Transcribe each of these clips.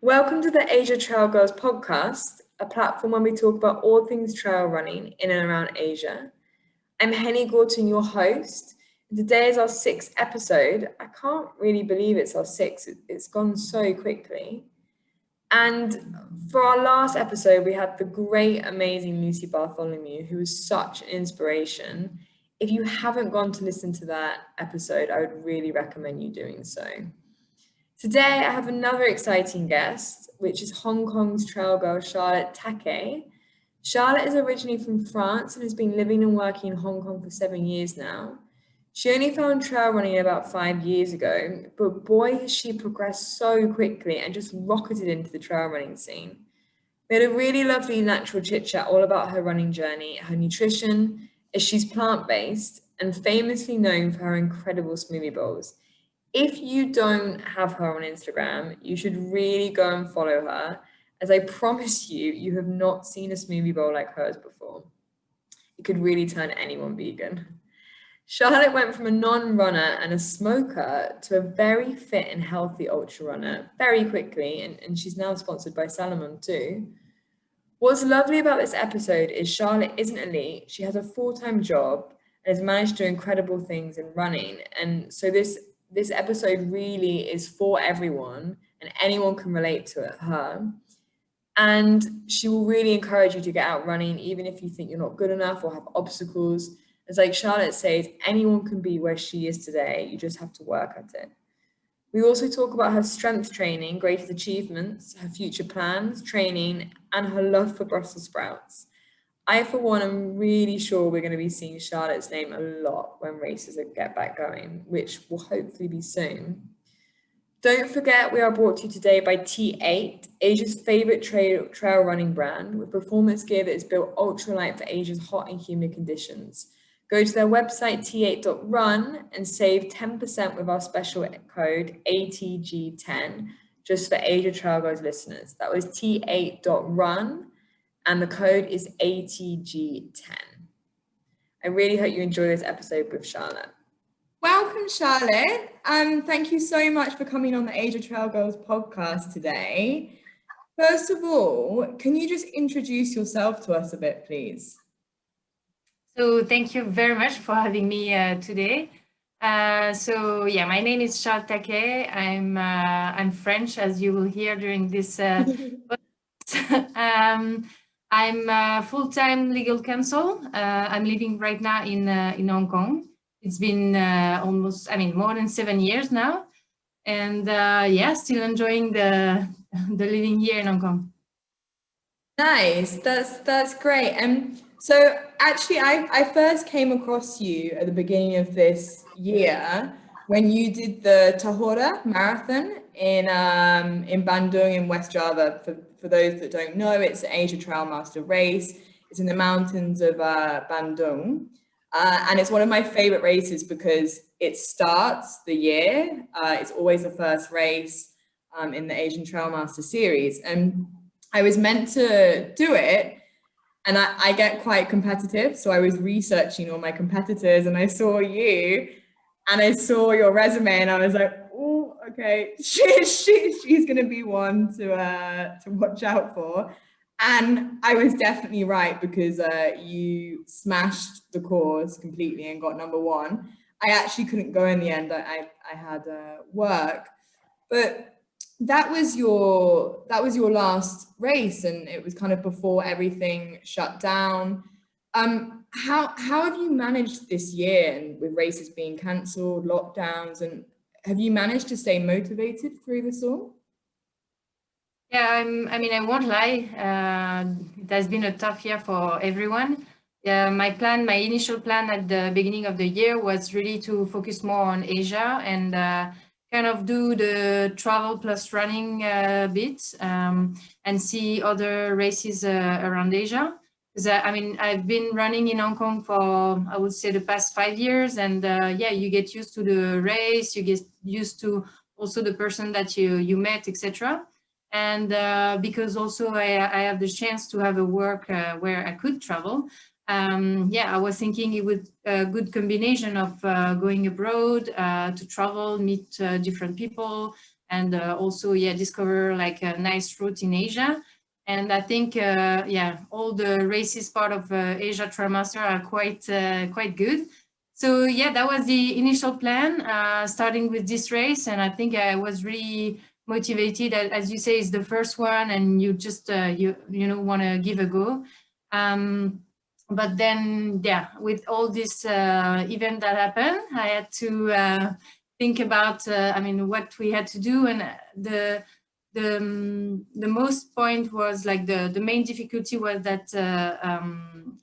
Welcome to the Asia Trail Girls podcast, a platform where we talk about all things trail running in and around Asia. I'm Henny Gorton, your host. Today is our sixth episode. I can't really believe it's our sixth. It's gone so quickly. And for our last episode, we had the great, amazing Lucy Bartholomew, who was such an inspiration. If you haven't gone to listen to that episode, I would really recommend you doing so. Today, I have another exciting guest, which is Hong Kong's trail girl, Charlotte Taquet. Charlotte is originally from France and has been living and working in Hong Kong for 7 years now. She only found trail running about 5 years ago, but boy, has she progressed so quickly and just rocketed into the trail running scene. We had a really lovely natural chit chat all about her running journey, her nutrition, as she's plant-based and famously known for her incredible smoothie bowls. If you don't have her on Instagram, you should really go and follow her, as I promise you, you have not seen a smoothie bowl like hers before. It could really turn anyone vegan. Charlotte went from a non-runner and a smoker to a very fit and healthy ultra runner very quickly, and she's now sponsored by Salomon too. What's lovely about this episode is Charlotte isn't elite, she has a full-time job and has managed to do incredible things in running, and so this episode really is for everyone and anyone can relate to her. And she will really encourage you to get out running, even if you think you're not good enough or have obstacles. As like Charlotte says, anyone can be where she is today. You just have to work at it. We also talk about her strength training, greatest achievements, her future plans, training, and her love for Brussels sprouts. I, for one, am really sure we're going to be seeing Charlotte's name a lot when races get back going, which will hopefully be soon. Don't forget, we are brought to you today by T8, Asia's favorite trail running brand, with performance gear that is built ultralight for Asia's hot and humid conditions. Go to their website, t8.run, and save 10% with our special code ATG10, just for Asia Trail Girls listeners. That was t8.run. And the code is ATG10. I really hope you enjoy this episode with Charlotte. Welcome, Charlotte. Thank you so much for coming on the Asia Trail Girls podcast today. First of all, can you just introduce yourself to us a bit, please? So thank you very much for having me today. My name is Charlotte Taquet. I'm French, as you will hear during this podcast. I'm a full-time legal counsel. I'm living right now in Hong Kong. It's been more than 7 years now. And still enjoying the living here in Hong Kong. Nice, that's great. So actually, I first came across you at the beginning of this year when you did the Tahora Marathon in Bandung in West Java. For those that don't know, it's an Asia Trail Master race. It's in the mountains of Bandung. And it's one of my favorite races because it starts the year. It's always the first race in the Asian Trail Master series. And I was meant to do it. And I get quite competitive. So I was researching all my competitors and I saw you and I saw your resume and I was like, oh, okay, she's going to be one to watch out for. And I was definitely right because you smashed the course completely and got number one. I actually couldn't go in the end. I had work, but that was your last race, and it was kind of before everything shut down. How have you managed this year, and with races being cancelled, lockdowns, and have you managed to stay motivated through this all? Yeah, I won't lie. It has been a tough year for everyone. My initial plan at the beginning of the year was really to focus more on Asia and kind of do the travel plus running bit and see other races around Asia. Because I've been running in Hong Kong for, I would say, the past 5 years, and you get used to the race, you get used to also the person that you met, etc. And because also I have the chance to have a work where I could travel. I was thinking it would a good combination of going abroad to travel, meet different people, and also discover like a nice route in Asia. And I think all the races part of Asia Trail Master are quite good. So yeah, that was the initial plan, starting with this race, and I think I was really motivated. As you say, it's the first one, and you just you know want to give a go. But then with all this event that happened, I had to think about what we had to do, and the most point was like the main difficulty was that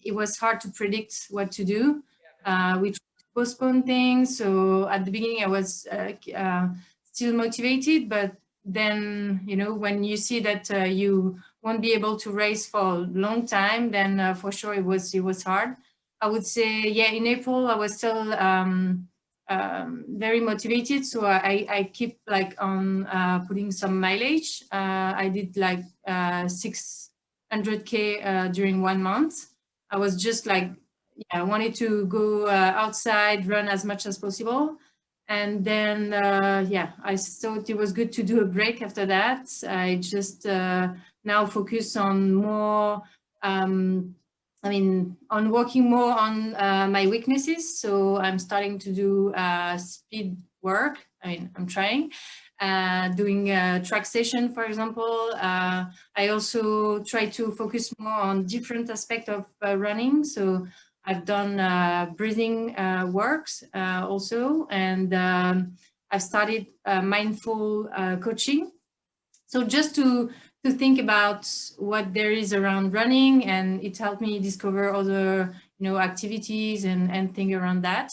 it was hard to predict what to do. We tried to postpone things. So at the beginning, I was still motivated, but then when you see that you won't be able to race for a long time, then for sure it was hard. I would say in April I was still very motivated, so I keep like on putting some mileage. I did like 600k during 1 month. I was just like I wanted to go outside, run as much as possible. And then I thought it was good to do a break after that. I just now focus on more on working more on my weaknesses. So I'm starting to do speed work. I'm trying doing a track session, for example. I also try to focus more on different aspects of running. So I've done breathing works also, and I've started mindful coaching. So just to think about what there is around running, and it helped me discover other activities and think around that.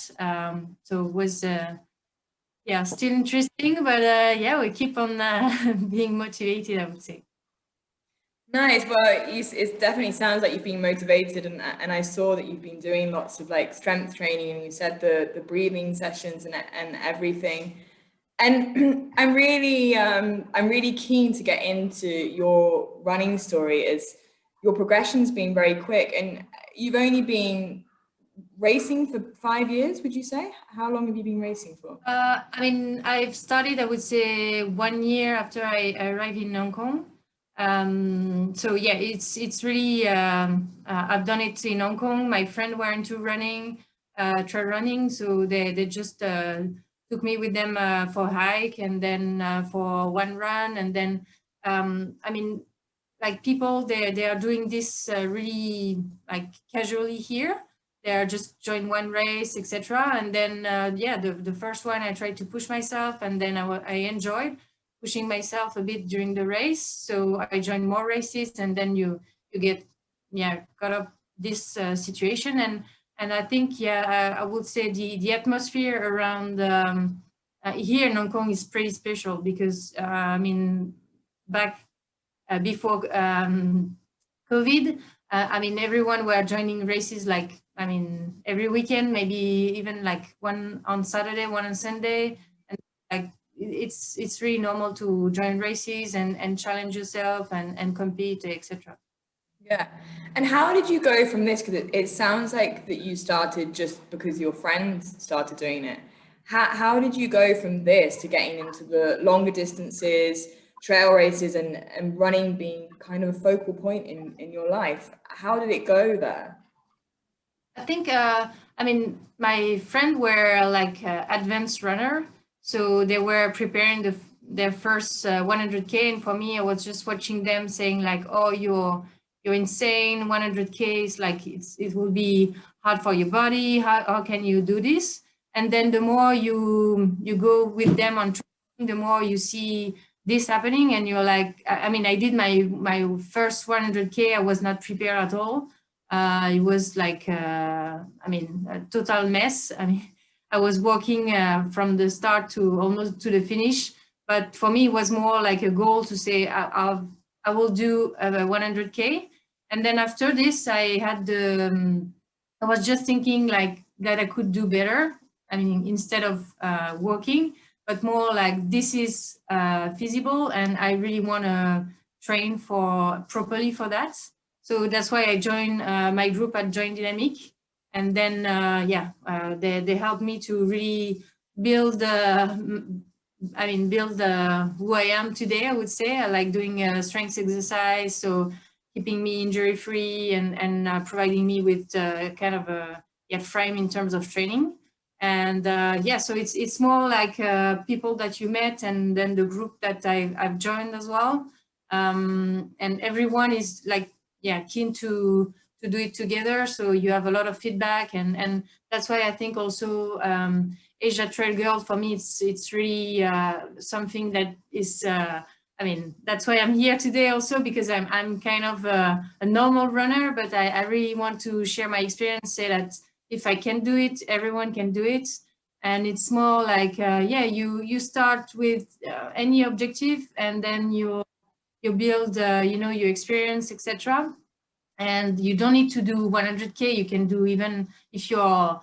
So it was still interesting, but we keep on being motivated, I would say. Nice. Well, it definitely sounds like you've been motivated, and I saw that you've been doing lots of like strength training, and you said the breathing sessions and everything. And I'm really keen to get into your running story, as your progression's been very quick, and you've only been racing for 5 years, would you say? How long have you been racing for? I've started, I would say, 1 year after I arrived in Hong Kong. So yeah, it's really I've done it in Hong Kong. My friend were into running, trail running, so they just took me with them for a hike, and then for one run, and then like people they are doing this really like casually here. They are just join one race, etc. And then the first one I tried to push myself, and then I enjoyed pushing myself a bit during the race. So I joined more races, and then you get caught up this situation. And I think I would say the atmosphere around here in Hong Kong is pretty special, because back before COVID, everyone were joining races like every weekend, maybe even like one on Saturday, one on Sunday, and like it's really normal to join races and challenge yourself and compete, etc. Yeah. And how did you go from this? Because it sounds like that you started just because your friends started doing it. How did you go from this to getting into the longer distances, trail races, and running being kind of a focal point in your life? How did it go there? I think my friend were like advanced runner, so they were preparing their first 100k, and for me, I was just watching them saying like, "Oh, you're insane! 100k is like it will be hard for your body. How can you do this?" And then the more you go with them on training, the more you see this happening, and you're like, I did my first 100k. I was not prepared at all. It was like, a total mess. I was walking from the start to almost to the finish. But for me, it was more like a goal to say, I will do 100K. And then after this, I was just thinking like that I could do better. Instead of walking, but more like this is feasible, and I really want to train properly for that. So that's why I joined my group at Join Dynamic. And then, they helped me to really build build who I am today. I would say I like doing strength exercise, so keeping me injury free and providing me with kind of a frame in terms of training. And so it's more like people that you met, and then the group that I've joined as well. And everyone is like keen to do it together. So you have a lot of feedback, and that's why I think also Asia Trail Girl, for me, it's really something that is. That's why I'm here today also, because I'm kind of a normal runner, but I really want to share my experience, say that if I can do it, everyone can do it. And it's more like, you start with any objective, and then you build, your experience, etc. And you don't need to do 100K. You can do, even if your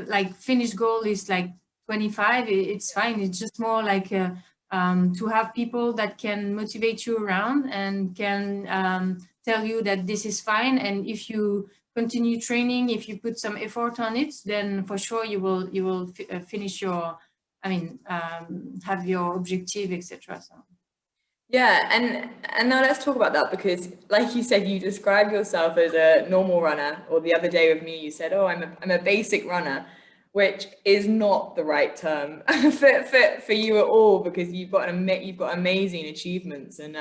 like finish goal is like 25, it's fine. It's just more like to have people that can motivate you around and can tell you that this is fine. And if you continue training, if you put some effort on it, then for sure you will finish your, have your objective, etc. So. Yeah, and now let's talk about that, because like you said, you described yourself as a normal runner, or the other day with me you said, oh, I'm a basic runner, which is not the right term for you at all, because you've got amazing achievements. And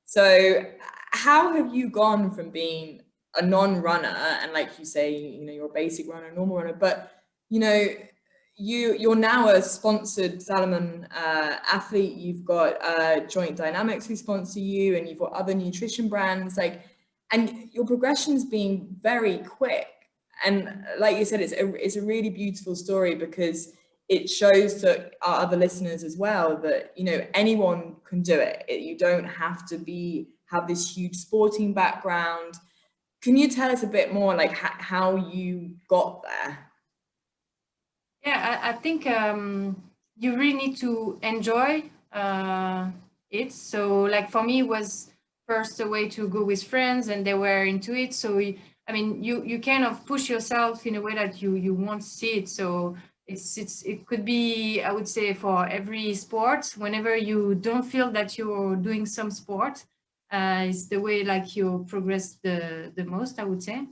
so how have you gone from being a non-runner, and like you say, you're a basic runner, normal runner, but you're now a sponsored Salomon athlete. You've got Joint Dynamics who sponsor you, and you've got other nutrition brands, and your progression's been very quick. And like you said, it's a really beautiful story, because it shows to our other listeners as well that anyone can do it. You don't have to have this huge sporting background. Can you tell us a bit more, like how you got there? Yeah, I think you really need to enjoy it. So, like for me, it was first a way to go with friends, and they were into it. So, you kind of push yourself in a way that you want to see it. So it could be, I would say, for every sport. Whenever you don't feel that you're doing some sport, it's the way like you progress the most, I would say.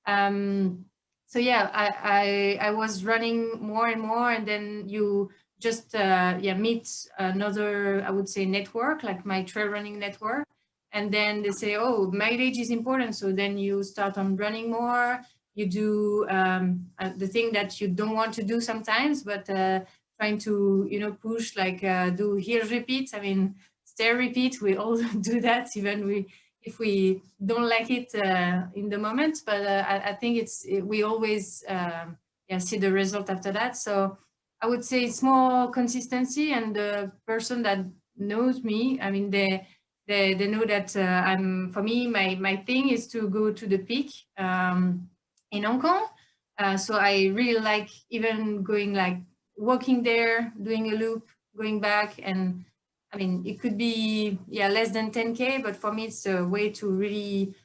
So yeah, I was running more and more, and then you just meet another, I would say, network, like my trail running network, and then they say, oh, mileage is important, so then you start on running more. You do the thing that you don't want to do sometimes, but trying to push, like do heel repeats. Stair repeat. We all do that, even if we don't like it in the moment, but I think we always see the result after that. So I would say it's more consistency, and the person that knows me, they know that for me, my thing is to go to the peak in Hong Kong. So I really like even going, like walking there, doing a loop, going back, and it could be less than 10K, but for me, it's a way to really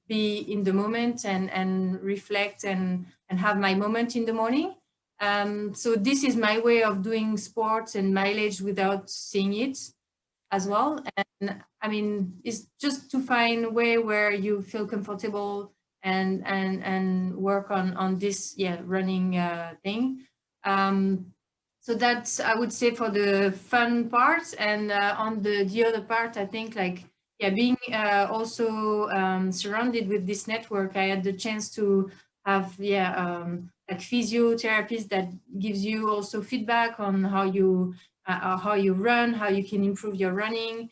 be in the moment and reflect and have my moment in the morning. So this is my way of doing sports and mileage without seeing it as well. And it's just to find a way where you feel comfortable and work on this running thing. So that's, I would say, for the fun part. And on the other part, I think, like being also surrounded with this network, I had the chance to have like physiotherapists that gives you also feedback on how you run, how you can improve your running.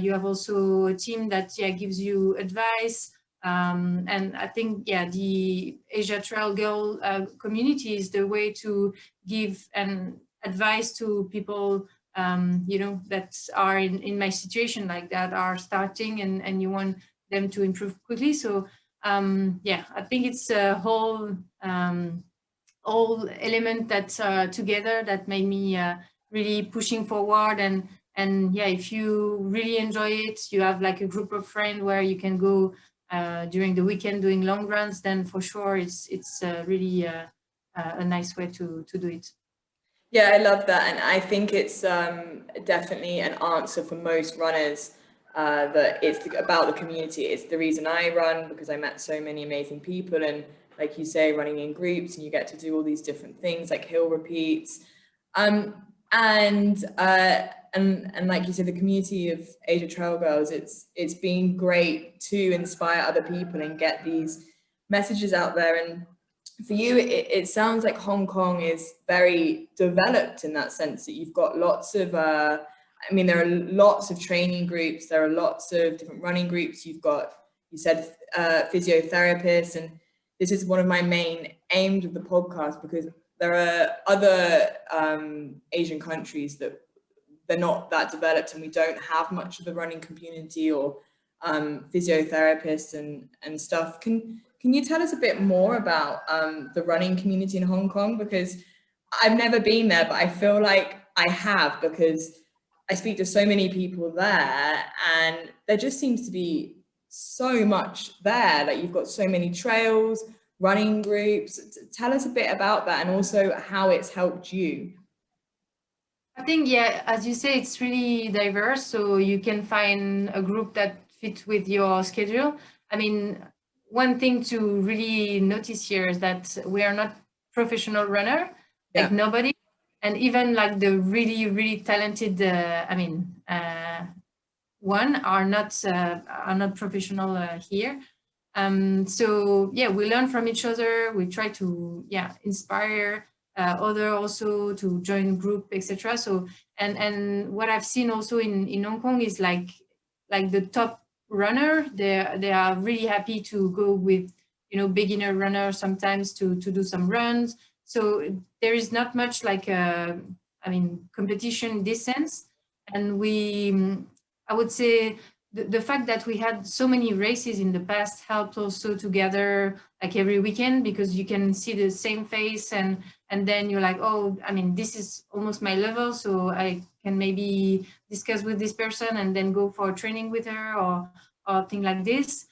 You have also a team that gives you advice. And I think the Asia Trail Girl community is the way to give an advice to people that are in my situation, like that, are starting, and you want them to improve quickly. So I think it's a whole all element that together that made me really pushing forward. And if you really enjoy it, you have like a group of friends where you can go during the weekend doing long runs, then for sure it's really a nice way to do it. Yeah, I love that, and I think it's definitely an answer for most runners. That it's about the community. It's the reason I run, because I met so many amazing people, and like you say, running in groups, and you get to do all these different things like hill repeats, um, and like you said, the community of Asia Trail Girls. It's been great to inspire other people and get these messages out there. And for you, it sounds like Hong Kong is very developed in that sense, that you've got lots of, I mean, there are lots of training groups, there are lots of different running groups. You've got, you said, physiotherapists, and this is one of my main aims of the podcast, because there are other Asian countries that they're not that developed, and we don't have much of a running community or physiotherapists and stuff. Can you tell us a bit more about the running community in Hong Kong? Because I've never been there, but I feel like I have, because I speak to so many people there, and there just seems to be so much there. Like, you've got so many trails, running groups. Tell us a bit about that, and also how it's helped you. I think, yeah, as you say, it's really diverse. So you can find a group that fits with your schedule. I mean, one thing to really notice here is that we are not professional runner, like Yeah. nobody. And even like the really, really talented, one are not professional here. So yeah, we learn from each other. We try to inspire other also to join group, etc. So and what I've seen also in Hong Kong is like the top runner, they are really happy to go with beginner runner sometimes to do some runs. So there is not much like competition in this sense. And I would say the fact that we had so many races in the past helped also to gather like every weekend, because you can see the same face, and then you're like, oh, I mean, this is almost my level, so I can maybe discuss with this person and then go for training with her or thing like this.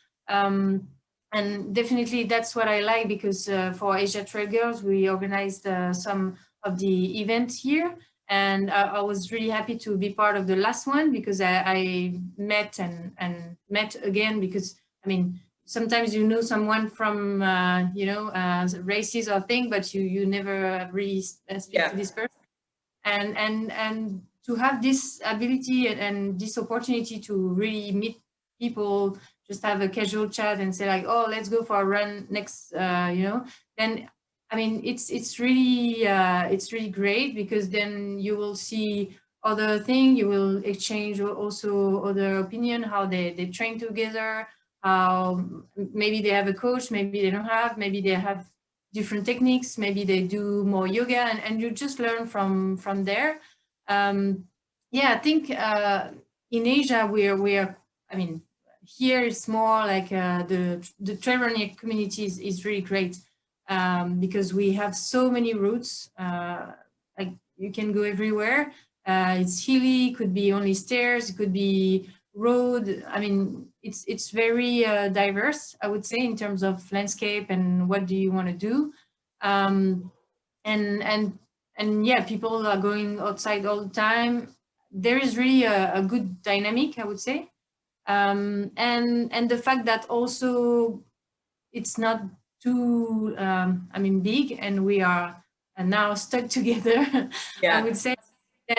And definitely that's what I like, because for Asia Trail Girls, we organized some of the events here. And I was really happy to be part of the last one, because I met and met again, because I mean, sometimes you know someone from races or thing, but you never really speak to this person. And to have this ability and this opportunity to really meet people, just have a casual chat and say like, oh, let's go for a run next, then I mean, it's really great, because then you will see other thing, you will exchange also other opinion, how they train together, how maybe they have a coach, maybe they don't have, maybe they have different techniques, maybe they do more yoga, and you just learn from there. Yeah, I think in Asia we're I mean, here it's more like the trail running community is really great, because we have so many routes. Like you can go everywhere. It's hilly, could be only stairs, it could be road. I mean, it's very diverse, I would say, in terms of landscape and what do you want to do. Um, and and and yeah, people are going outside all the time. There is really a good dynamic, I would say. And the fact that also it's not too big, and we are now stuck together. I Yeah. would say.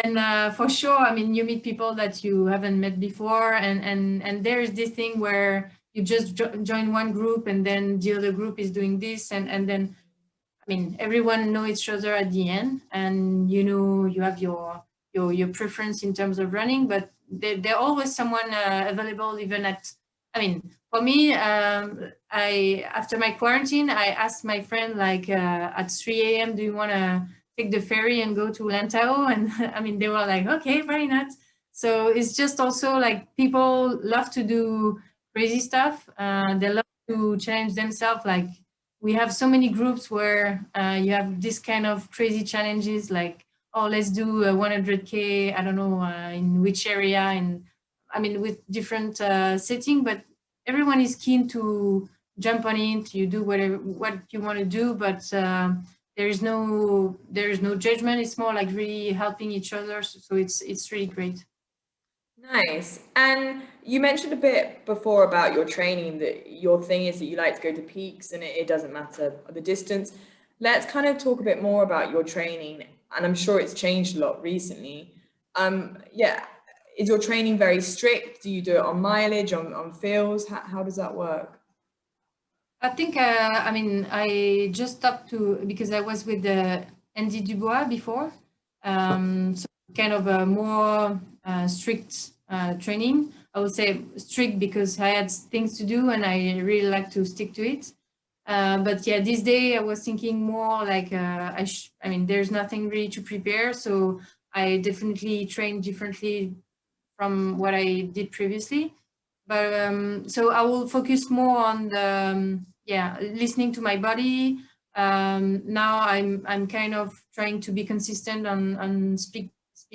And for sure, I mean, you meet people that you haven't met before, and there is this thing where you just join one group, and then the other group is doing this, and then I mean, everyone know each other at the end, and you have your preference in terms of running, but there always someone available, even at. I mean, for me, I after my quarantine, I asked my friend like at 3 a.m., do you want to take the ferry and go to Lantau? And I mean, they were like, okay, why not? So it's just also like people love to do crazy stuff. They love to challenge themselves, like we have so many groups where you have this kind of crazy challenges, like, oh, let's do a 100K, I don't know, in which area, and I mean, with different setting, but everyone is keen to jump on it, you do whatever, what you want to do, but there is no judgment. It's more like really helping each other. So it's really great. Nice. And you mentioned a bit before about your training that your thing is that you like to go to peaks and it doesn't matter the distance. Let's kind of talk a bit more about your training, and I'm sure it's changed a lot recently. Yeah, is your training very strict? Do you do it on mileage, on fields? How does that work? I think, I mean, I just stopped because I was with the Andy Dubois before. So kind of a more strict training. I would say strict because I had things to do and I really like to stick to it. But yeah, this day I was thinking more like, I mean, there's nothing really to prepare. So I definitely train differently from what I did previously. But so I will focus more on the listening to my body. Now I'm kind of trying to be consistent on speed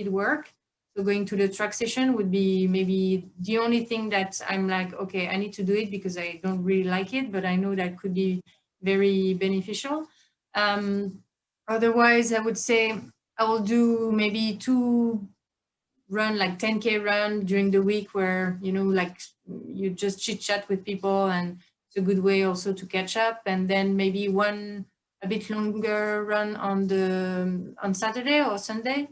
work. So going to the track session would be maybe the only thing that I'm like, okay, I need to do it because I don't really like it, but I know that could be very beneficial. Otherwise, I would say I will do maybe two run like 10K run during the week where like you just chit chat with people, and it's a good way also to catch up. And then maybe one a bit longer run on Saturday or Sunday,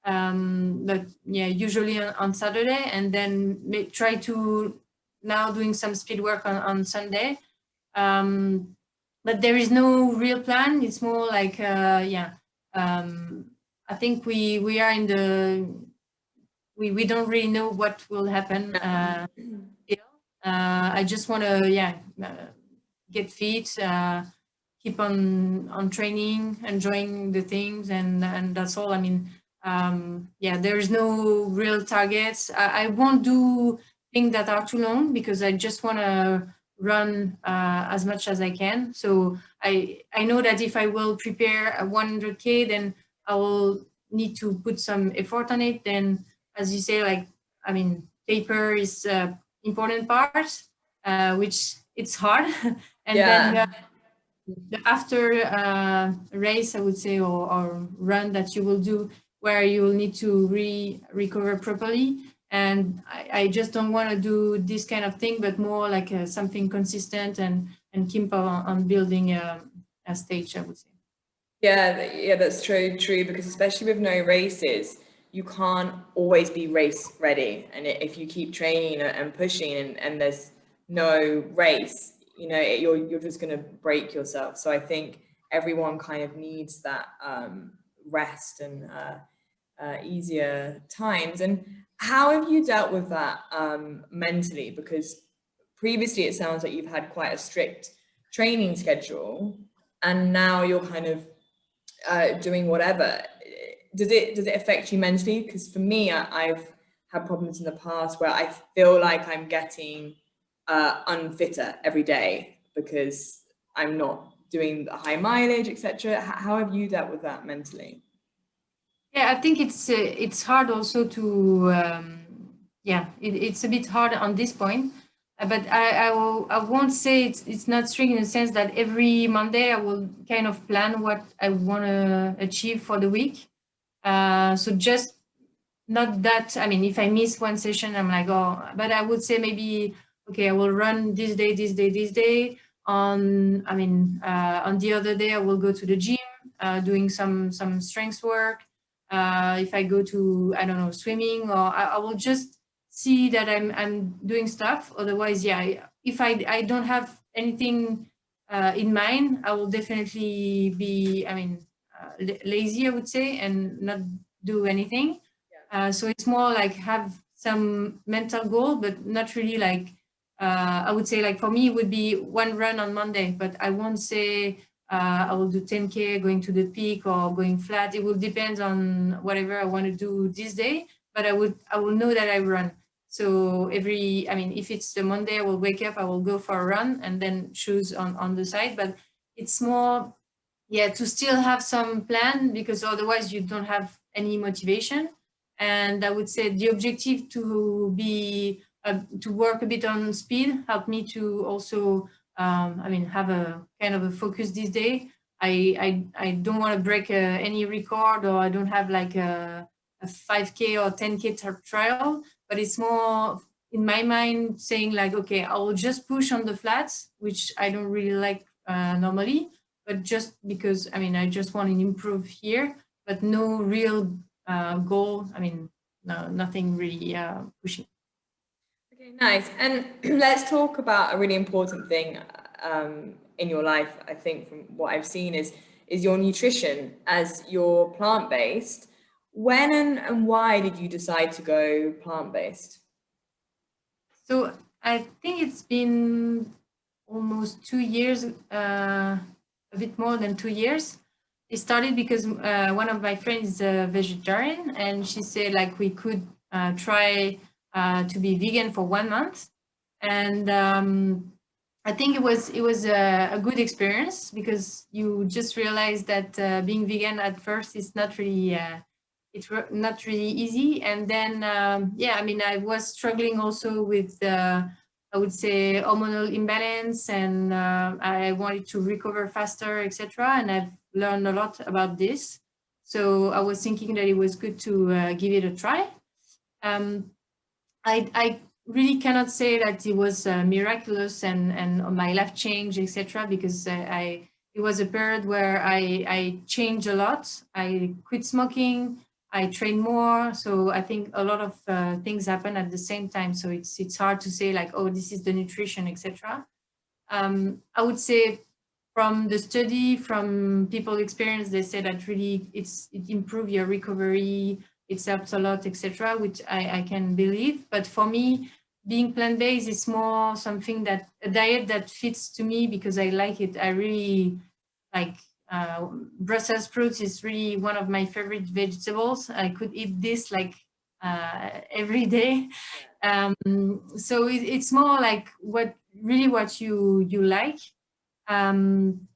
but yeah, usually on Saturday. And then try to now doing some speed work on Sunday. But there is no real plan. It's more like I think we are in the we don't really know what will happen still. I just want to get fit, keep on training, enjoying the things, and that's all. I mean, there is no real targets. I won't do things that are too long because I just want to run as much as I can. So I know that if I will prepare a 100K, then I will need to put some effort on it. Then, as you say, like, I mean, paper is important part, which it's hard. And then Yeah. the after race, I would say, or run that you will do, where you will need to recover properly. And I just don't want to do this kind of thing, but more like something consistent and keep on building a stage, I would say. Yeah, that's true, because especially with no races, you can't always be race ready. And if you keep training and pushing and there's no race, you're just going to break yourself. So I think everyone kind of needs that rest and easier times. And how have you dealt with that mentally? Because previously it sounds like you've had quite a strict training schedule, and now you're kind of doing whatever. Does it affect you mentally? Because for me, I've had problems in the past where I feel like I'm getting unfitter every day because I'm not doing the high mileage, etc. How have you dealt with that mentally? Yeah, I think it's hard also to it's a bit hard on this point. But I won't say it's not strict in the sense that every Monday I will kind of plan what I want to achieve for the week. So just not that, I mean, if I miss one session, I'm like, oh, but I would say maybe, okay, I will run this day, this day, this day. On the other day, I will go to the gym, doing some strength work. If I go to, I don't know, swimming, or I will just see that I'm doing stuff. Otherwise, yeah, if I don't have anything in mind, I will definitely be, lazy, I would say, and not do anything. So it's more like have some mental goal, but not really like, I would say, like, for me, it would be one run on Monday, but I won't say I will do 10K going to the peak or going flat. It will depend on whatever I want to do this day, but I will know that I run. So if it's the Monday, I will wake up, I will go for a run and then choose on the side. But it's more, yeah, to still have some plan, because otherwise you don't have any motivation. And I would say the objective to be to work a bit on speed helped me to also have a kind of a focus this day. I don't want to break any record, or I don't have like a 5K or 10K trial, but it's more in my mind saying like, okay, I will just push on the flats, which I don't really like normally, but just because, I mean, I just want to improve here, but no real goal. I mean, no, nothing really pushing. Okay, nice. And let's talk about a really important thing in your life. I think from what I've seen is your nutrition. As you're plant-based, when and why did you decide to go plant-based? So I think it's been almost 2 years, a bit more than 2 years. It started because one of my friends is a vegetarian, and she said like we could try to be vegan for 1 month, and I think it was a good experience, because you just realize that being vegan at first is not really not really easy. And then yeah, I mean, I was struggling also with I would say hormonal imbalance, and I wanted to recover faster, etc. And I've learned a lot about this. So I was thinking that it was good to give it a try. Um, I really cannot say that it was miraculous and my life changed, etc. Because it was a period where I changed a lot. I quit smoking. I trained more. So I think a lot of things happen at the same time. So it's hard to say like, oh, this is the nutrition, etc. I would say from the study, from people experience, they say that really it improves your recovery, it helps a lot, etc., which I can believe. But for me, being plant-based is more something that a diet that fits to me, because I like it. I really like Brussels sprouts is really one of my favorite vegetables. I could eat this like every day. So it's more like what you like. Um,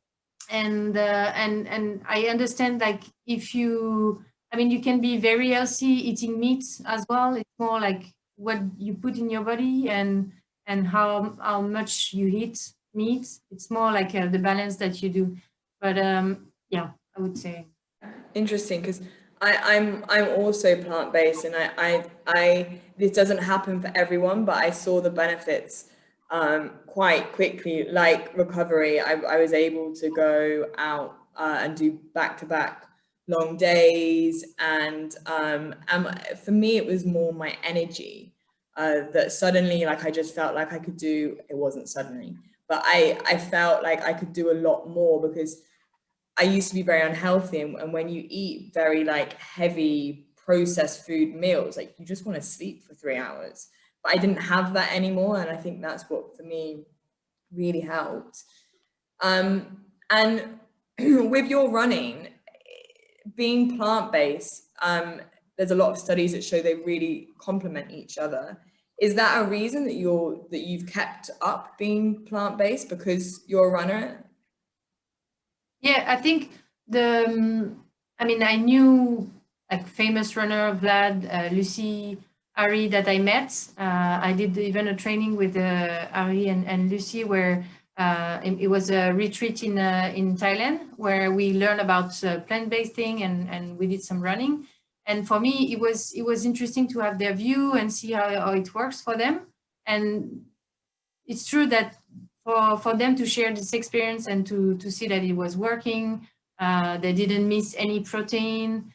and I understand like if you, I mean, you can be very healthy eating meat as well. It's more like what you put in your body, and how much you eat meat. It's more like the balance that you do. But yeah, I would say. Interesting, because I'm also plant-based, and I this doesn't happen for everyone, but I saw the benefits quite quickly, like recovery. I was able to go out and do back-to-back long days, and for me it was more my energy that suddenly, like, I just felt like I could do. It wasn't suddenly, but I felt like I could do a lot more, because I used to be very unhealthy, and when you eat very like heavy processed food meals, like you just want to sleep for 3 hours. But I didn't have that anymore, and I think that's what for me really helped. And with your running, being plant-based, there's a lot of studies that show they really complement each other. Is that a reason that you've kept up being plant-based, because you're a runner? Yeah, I think I mean, I knew like famous runner Vlad, Lucy, Ari that I met. I did even a training with Ari and Lucy, where it was a retreat in Thailand, where we learned about plant-based thing, and we did some running. And for me, it was interesting to have their view and see how it works for them. And it's true that for them to share this experience and to see that it was working, they didn't miss any protein,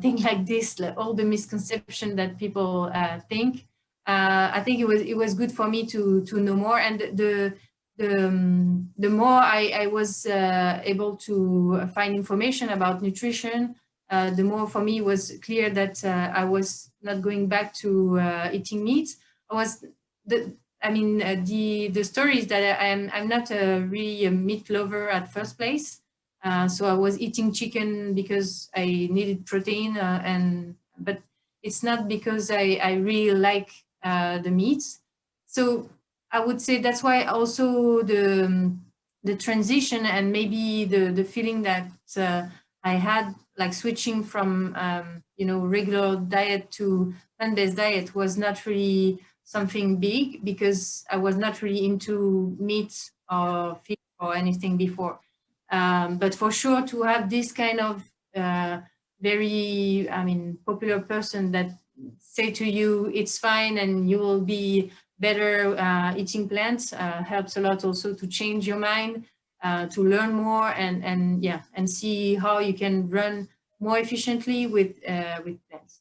things like this, like all the misconception that people think. I think it was good for me to know more, and the more I was able to find information about nutrition, the more for me was clear that I was not going back to eating meat. I was the I mean, the story is that I'm not really a meat lover at first place. So I was eating chicken because I needed protein, but it's not because I really like the meats. So I would say that's why also the transition, and maybe the feeling that I had, like switching from regular diet to plant-based diet, was not really something big, because I was not really into meat or fish or anything before. But for sure, to have this kind of very, popular person that say to you, it's fine and you will be better eating plants helps a lot also to change your mind, to learn more and see how you can run more efficiently with plants.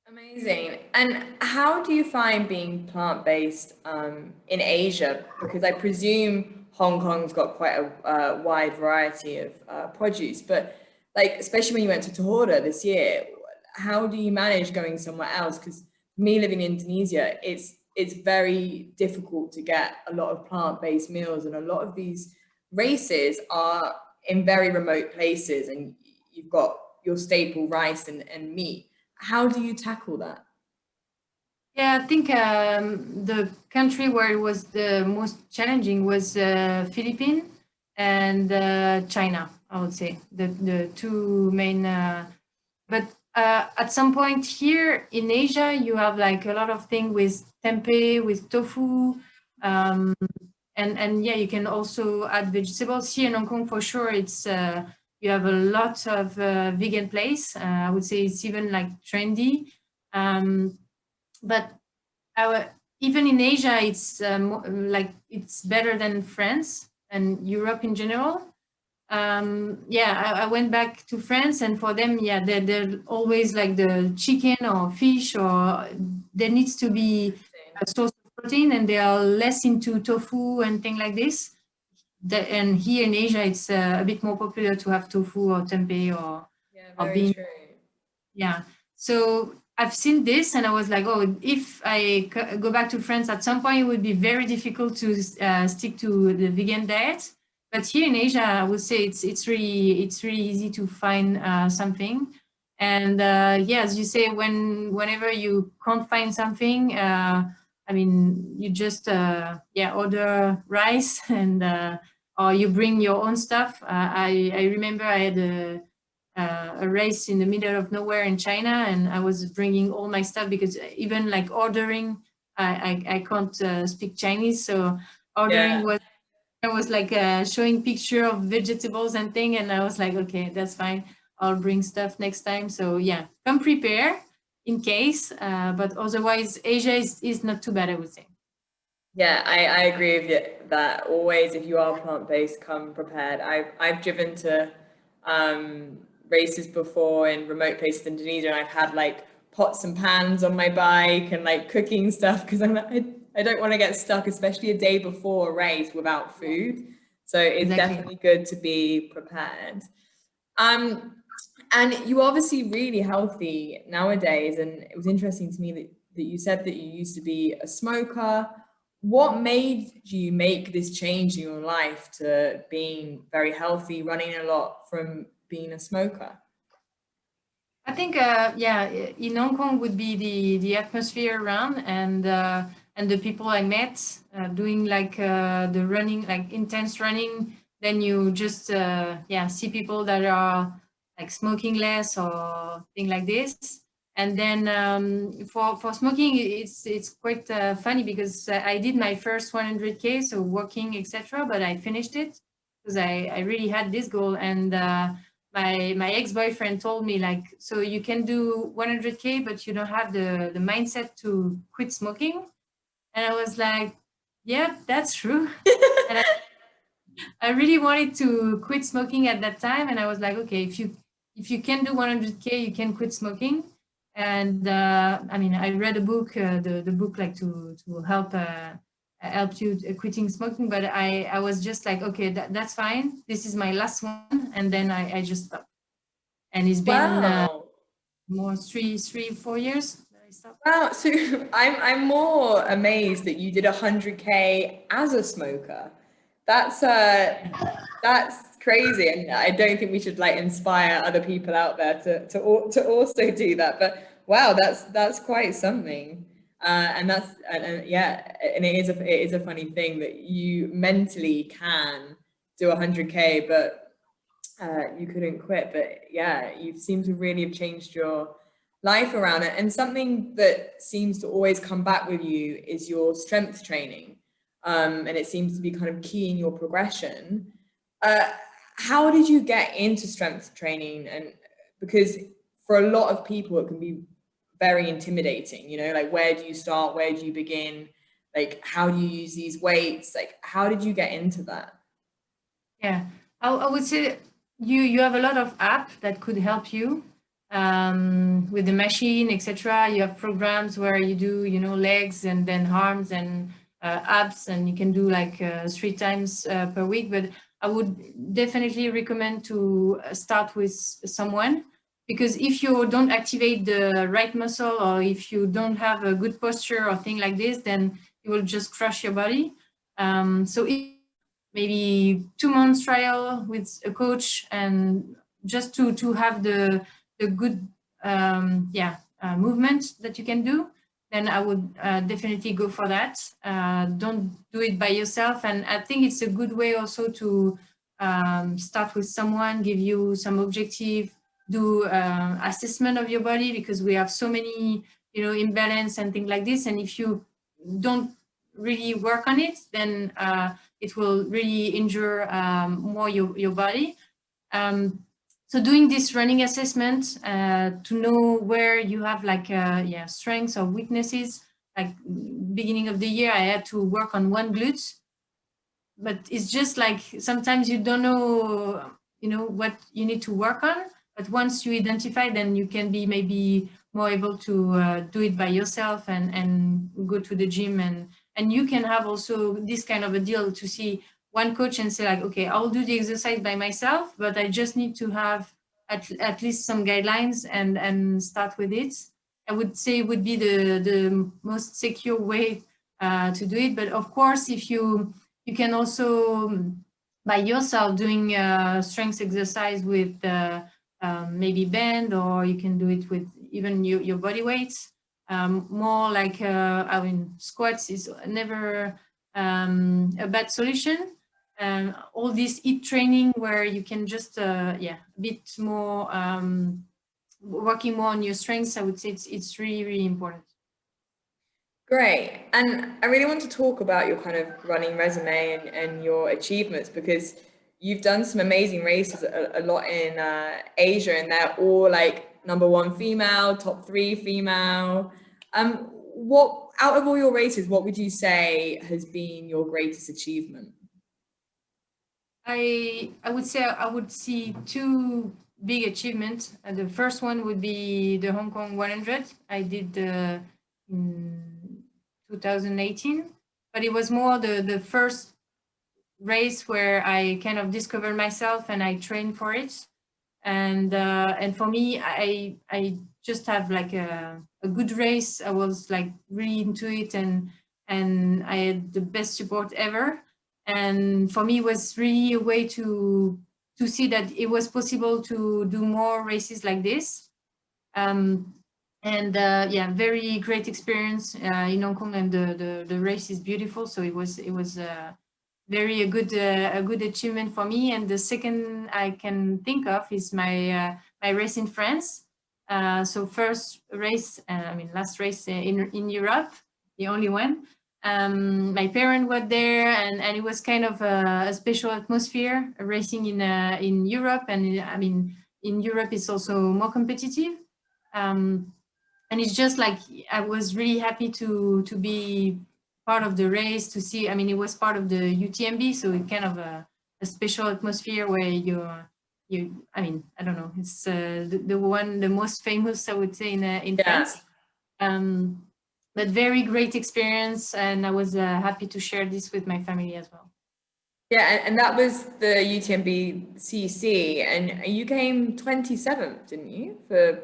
Amazing. And how do you find being plant-based in Asia? Because I presume Hong Kong's got quite a wide variety of produce, but like especially when you went to Tahora this year, how do you manage going somewhere else? Because me living in Indonesia, it's very difficult to get a lot of plant-based meals, and a lot of these races are in very remote places, and you've got your staple rice and meat. How do you tackle that? Yeah, I think the country where it was the most challenging was Philippines and China, I would say, the two main. But at some point here in Asia, you have like a lot of things with tempeh, with tofu, um, and yeah, you can also add vegetables. Here in Hong Kong, for sure, it's you have a lot of vegan place. I would say it's even like trendy. Um, but our, even in Asia, it's like it's better than France and Europe in general. Yeah, I went back to France, and for them, yeah, they're always like the chicken or fish, or there needs to be a source of protein, and they are less into tofu and things like this. And here in Asia, it's a bit more popular to have tofu or tempeh Yeah, or very bean. true. Yeah. So I've seen this and I was like, oh, if I go back to France at some point, it would be very difficult to stick to the vegan diet. But here in Asia, I would say it's really easy to find something. And yeah, as you say, whenever you can't find something, you just yeah, order rice and or you bring your own stuff. I remember I had a race in the middle of nowhere in China, and I was bringing all my stuff because even like ordering, I can't speak Chinese, so ordering Yeah. was, I was like showing picture of vegetables and thing, and I was like, okay, that's fine. I'll bring stuff next time. So yeah, come prepare in case, but otherwise, Asia is not too bad, I would say. Yeah, I agree with you that always if you are plant-based, come prepared. I've driven to races before in remote places in Indonesia, and I've had like pots and pans on my bike and like cooking stuff because I don't want to get stuck, especially a day before a race without food. So it's Exactly. definitely good to be prepared. Um, and you're obviously really healthy nowadays, and it was interesting to me that you said that you used to be a smoker. What made you make this change in your life to being very healthy, running a lot from being a smoker? I think, yeah, in Hong Kong would be the atmosphere around and the people I met doing like the running, like intense running. Then you just yeah, see people that are like smoking less or thing like this. And then for smoking, it's quite funny because I did my first 100K, so walking, etc. But I finished it because I really had this goal. And my ex-boyfriend told me like, so you can do 100K but you don't have the mindset to quit smoking. And I was like, yeah, that's true. And I really wanted to quit smoking at that time, and I was like, okay, if you can do 100K, you can quit smoking. And I read a book, the book like to help you quitting smoking. But I was just like, okay, that's fine. This is my last one, and then I just stopped. And it's been Wow. more 4 years that I stopped. Wow. So I'm more amazed that you did 100K as a smoker. That's that's crazy, and I don't think we should like inspire other people out there to also do that. But wow, that's quite something. And and yeah, and it is a funny thing that you mentally can do 100K, but you couldn't quit. But yeah, you seem to really have changed your life around it. And something that seems to always come back with you is your strength training. And it seems to be kind of key in your progression. How did you get into strength training? And because for a lot of people, it can be very intimidating, you know, like where do you start? Where do you begin? Like, how do you use these weights? Like, how did you get into that? Yeah, I would say you have a lot of apps that could help you with the machine, etc. You have programs where you do, you know, legs and then arms and abs, and you can do like 3 times per week. But I would definitely recommend to start with someone, because if you don't activate the right muscle, or if you don't have a good posture or thing like this, then you will just crush your body. So maybe 2 months trial with a coach, and just to have the good movement that you can do, then I would definitely go for that. Don't do it by yourself, and I think it's a good way also to start with someone, give you some objective, do assessment of your body, because we have so many, you know, imbalance and things like this, and if you don't really work on it, then it will really injure more your body. So doing this running assessment to know where you have like strengths or weaknesses. Like beginning of the year, I had to work on one glute, but it's just like sometimes you don't know, you know, what you need to work on. But once you identify, then you can be maybe more able to do it by yourself, and go to the gym, and you can have also this kind of a deal to see one coach and say like, okay, I'll do the exercise by myself, but I just need to have at least some guidelines, and start with it. I would say it would be the most secure way to do it. But of course, if you can also by yourself doing strength exercise with maybe band, or you can do it with even your body weights. More like I mean, squats is never a bad solution. All this HIIT training where you can just a bit more working more on your strengths, I would say it's really, really important. Great. And I really want to talk about your kind of running resume and your achievements, because you've done some amazing races a lot in Asia, and they're all like number one female, top three female. What out of all your races, what would you say has been your greatest achievement? I would say I would see two big achievements. The first one would be the Hong Kong 100. I did in 2018, but it was more the first race where I kind of discovered myself and I trained for it. And for me, I just have like a good race. I was like really into it, and I had the best support ever. And for me, it was really a way to see that it was possible to do more races like this. Um, and very great experience in Hong Kong, and the race is beautiful. So it was very a good achievement for me. And the second I can think of is my race in France. So first race, I mean last race in Europe, the only one. My parents were there, and it was kind of a special atmosphere racing in Europe. And I mean, in Europe it's also more competitive. Um, and it's just like I was really happy to be part of the race, to see. I mean, it was part of the UTMB, so it kind of a special atmosphere where you. I mean, I don't know. It's the most famous, I would say, in Yeah. France. Um, but very great experience, and I was happy to share this with my family as well. Yeah, and that was the UTMB CC, and you came 27th, didn't you, for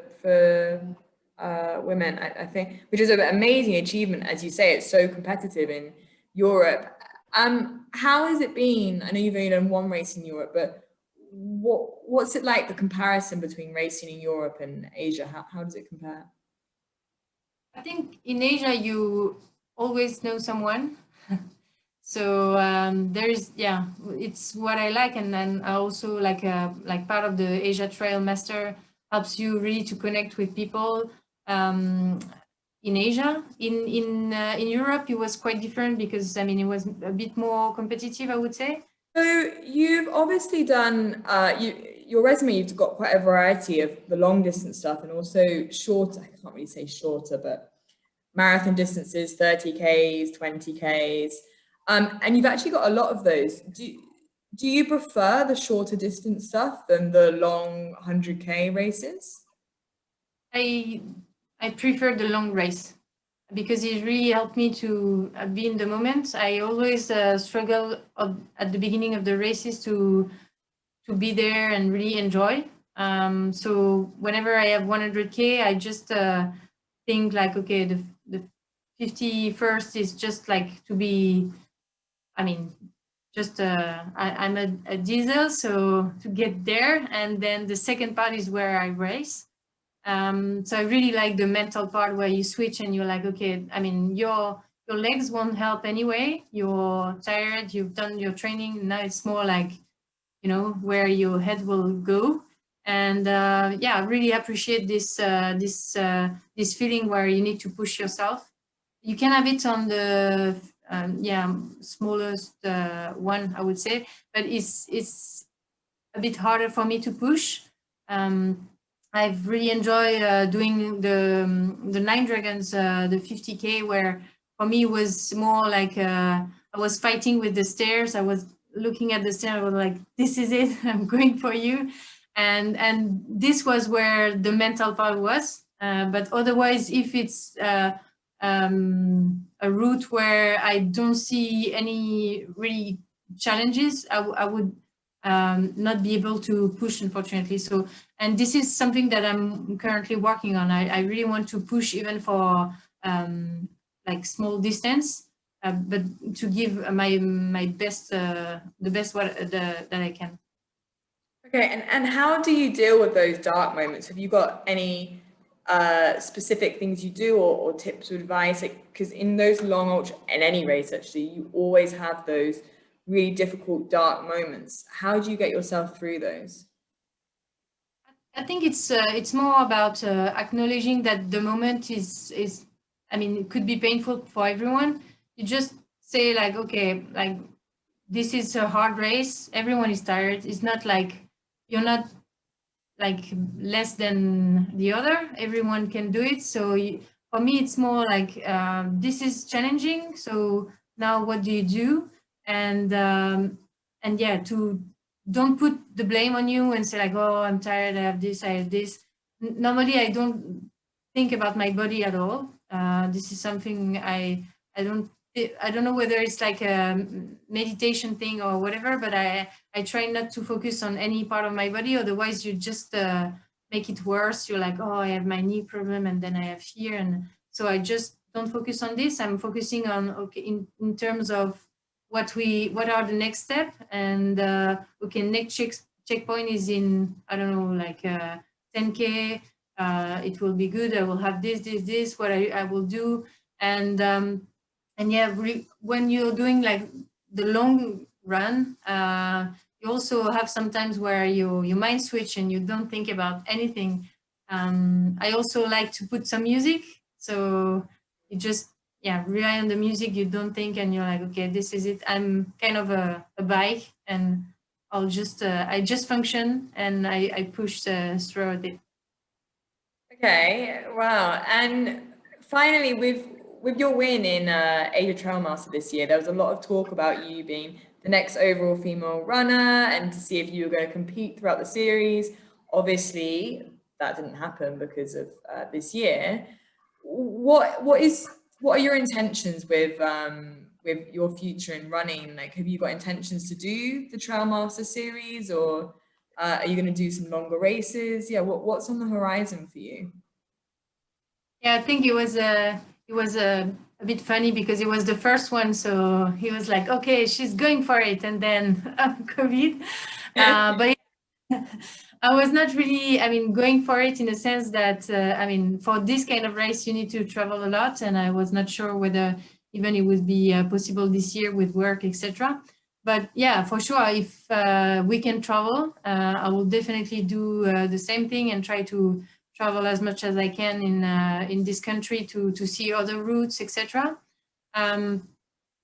women, I think, which is an amazing achievement. As you say, it's so competitive in Europe. How has it been? I know you've only done one race in Europe, but what's it like, the comparison between racing in Europe and Asia? How does it compare? I think in Asia you always know someone. So there's it's what I like. And then I also like part of the Asia Trail Master helps you really to connect with people in Asia. In Europe it was quite different, because I mean it was a bit more competitive, I would say. So you've obviously done your resume. You've got quite a variety of the long distance stuff and also shorter. I can't really say shorter, but marathon distances, 30Ks, 20Ks, and you've actually got a lot of those. Do you prefer the shorter distance stuff than the long 100K races? I prefer the long race because it really helped me to be in the moment. I always struggle at the beginning of the races to be there and really enjoy. So whenever I have 100K, I just think like, okay, the 51st is just like to be, I mean, just I'm a diesel, so to get there, and then the second part is where I race. So I really like the mental part where you switch and you're like, okay, I mean, your legs won't help anyway. You're tired. You've done your training. Now it's more like, where your head will go. And yeah, I really appreciate this feeling where you need to push yourself. You can have it on the smallest one, I would say, but it's a bit harder for me to push. I've really enjoyed doing the Nine Dragons, the 50K, where for me was more like I was fighting with the stairs. I was looking at the stairs. I was like, "This is it. I'm going for you," and this was where the mental part was. But otherwise, if it's a route where I don't see any really challenges, I would not be able to push, unfortunately. So, and this is something that I'm currently working on. I really want to push even for like small distance, but to give my best, the best that I can. Okay, and how do you deal with those dark moments? Have you got any specific things you do or tips or advice? Because in those long ultra, in any race actually, you always have those really difficult dark moments. How do you get yourself through those? I think it's more about acknowledging that the moment is I mean, it could be painful for everyone. You just say like, okay, like this is a hard race. Everyone is tired. It's not like you're not like less than the other. Everyone can do it. So for me, it's more like this is challenging. So now, what do you do? And yeah, to don't put the blame on you and say like, oh, I'm tired. I have this. I have this. Normally, I don't think about my body at all. This is something I don't know whether it's like a meditation thing or whatever, but I try not to focus on any part of my body. Otherwise, you just make it worse. You're like, oh, I have my knee problem, and then I have here, and so I just don't focus on this. I'm focusing on okay in terms of what are the next step, and okay, next checkpoint is in I don't know like 10K. It will be good. I will have this. What I will do, and yeah, when you're doing like the long run, you also have sometimes where you mind switch and you don't think about anything. I also like to put some music, so you just rely on the music. You don't think, and you're like, okay, this is it. I'm kind of a bike, and I just function and I push through it. Okay, wow. And finally, with your win in Asia Trailmaster this year, there was a lot of talk about you being the next overall female runner and to see if you were going to compete throughout the series. Obviously, that didn't happen because of this year. What are your intentions with your future in running? Like, have you got intentions to do the Trailmaster series, or are you going to do some longer races? Yeah, what's on the horizon for you? Yeah, I think it was a bit funny because it was the first one, so he was like, "Okay, she's going for it," and then COVID. But I was not really, I mean, going for it in the sense that, I mean, for this kind of race, you need to travel a lot, and I was not sure whether even it would be possible this year with work, etc. But yeah, for sure, if we can travel, I will definitely do the same thing and try to travel as much as I can in this country to see other routes, etc.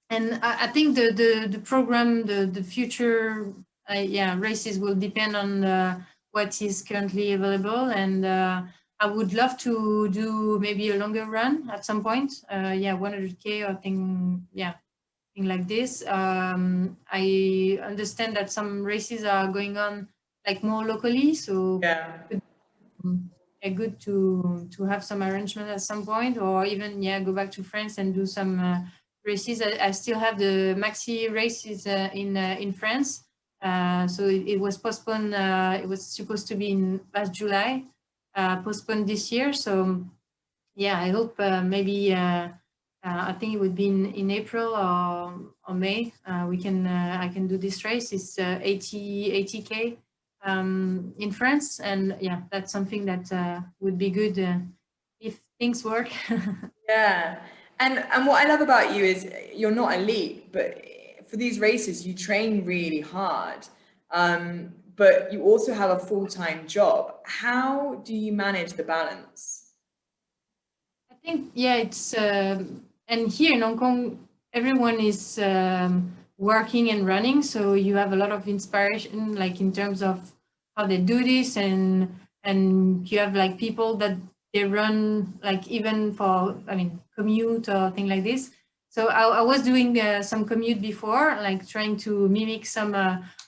And I think the program, the future races will depend on what is currently available. And I would love to do maybe a longer run at some point. 100K or thing like this. I understand that some races are going on like more locally, so Yeah. good to have some arrangement at some point, or even go back to France and do some races. I still have the maxi races in France, so it was postponed. It was supposed to be in last July, postponed this year. So I hope maybe I think it would be in April or May. We can I can do this race. It's 80K in France, and that's something that would be good if things work. Yeah. And what I love about you is you're not elite, but for these races you train really hard. But you also have a full-time job. How do you manage the balance? I think it's and here in Hong Kong, everyone is working and running, so you have a lot of inspiration, like in terms of how they do this, and you have like people that they run like even for commute or thing like this. So I was doing some commute before, like trying to mimic some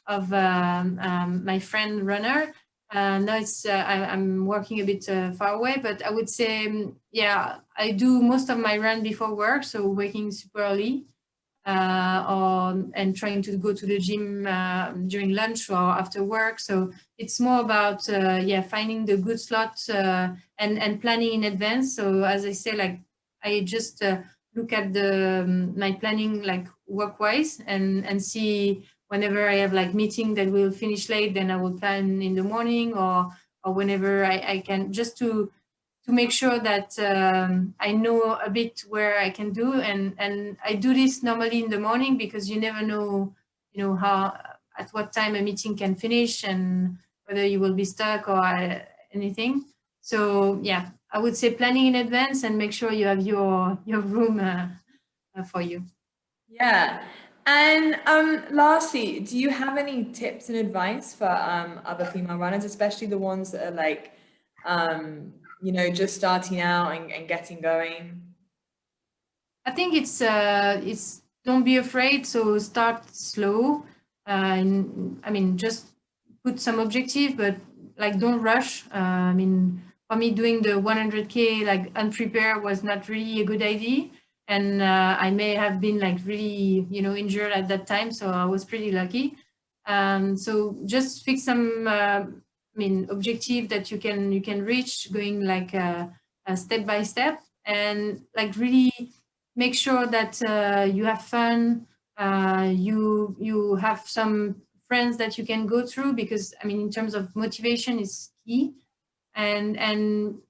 of my friend runner. Now I'm working a bit far away, but I would say, I do most of my run before work, so waking super early, and trying to go to the gym during lunch or after work. So it's more about finding the good slot and planning in advance. So as I say, like I just look at the my planning like work wise and see whenever I have like meeting that will finish late, then I will plan in the morning, or whenever I can, just to make sure that I know a bit where I can do, and I do this normally in the morning, because you never know, how at what time a meeting can finish and whether you will be stuck or anything. So I would say planning in advance and make sure you have your room for you. Yeah. And lastly, do you have any tips and advice for other female runners, especially the ones that are like, just starting out and getting going? I think it's don't be afraid. So start slow. Just put some objective, but like don't rush. For me, doing the 100K like unprepared was not really a good idea, and I may have been like really injured at that time. So I was pretty lucky. So just fix some objective that you can reach, going like step by step, and like really make sure that you have fun. You have some friends that you can go through, because in terms of motivation is key. And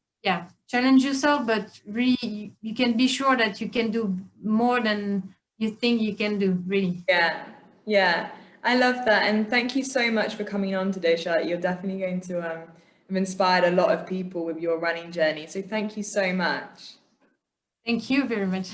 challenge yourself, but really you can be sure that you can do more than you think you can do, really. Yeah, yeah, I love that. And thank you so much for coming on today, Charlotte. You're definitely going to have inspired a lot of people with your running journey. So thank you so much. Thank you very much.